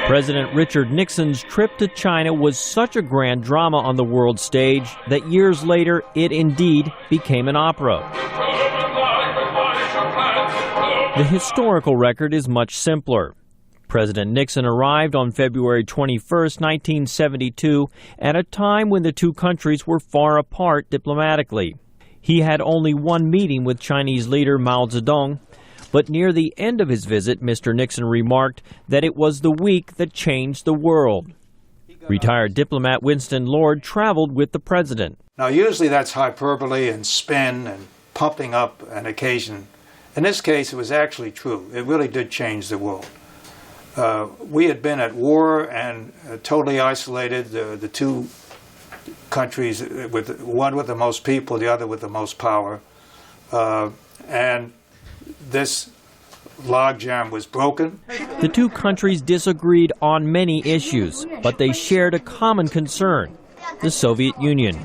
President Richard Nixon's trip to China was such a grand drama on the world stage that years later it indeed became an opera. The historical record is much simpler. President Nixon arrived on February 21, 1972, at a time when the two countries were far apart diplomatically. He had only one meeting with Chinese leader Mao Zedong, but near the end of his visit, Mr. Nixon remarked that it was the week that changed the world. Retired diplomat Winston traveled with the president. Now, usually that's hyperbole and spin and pumping up an occasion. In this case, it was actually true. It really did change the world. We had been at war and totally isolated, the two countries, with one with the most people, the other with the most power. And this logjam was broken. The two countries disagreed on many issues, but they shared a common concern: the Soviet Union.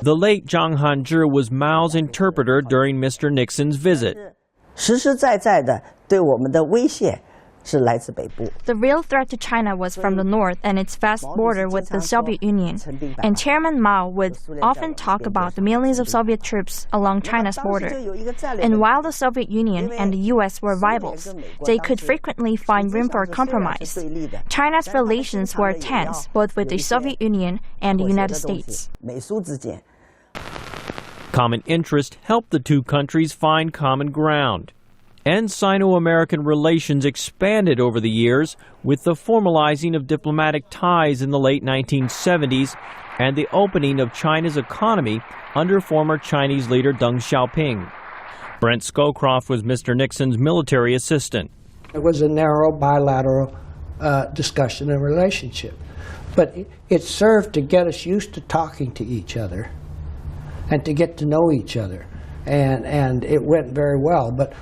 The late Zhang Hanzhi was Mao's interpreter during Mr. Nixon's visit. The real threat to China was from the north and its vast border with the Soviet Union. And Chairman Mao would often talk about the millions of Soviet troops along China's border. And while the Soviet Union and the U.S. were rivals, they could frequently find room for compromise. China's relations were tense, both with the Soviet Union and the United States. Common interest helped the two countries find common ground. And Sino-American relations expanded over the years with the formalizing of diplomatic ties in the late 1970s and the opening of China's economy under former Chinese leader Deng Xiaoping. Brent Scowcroft was Mr. Nixon's military assistant. It was a narrow bilateral discussion and relationship, but it served to get us used to talking to each other and to get to know each other, and it went very well. But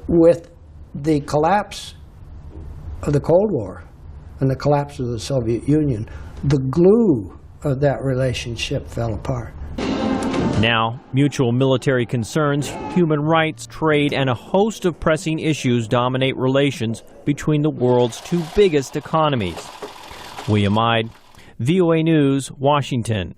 with the collapse of the Cold War and the collapse of the Soviet Union, the glue of that relationship fell apart. Now, mutual military concerns, human rights, trade, and a host of pressing issues dominate relations between the world's two biggest economies. William Ide, VOA News, Washington.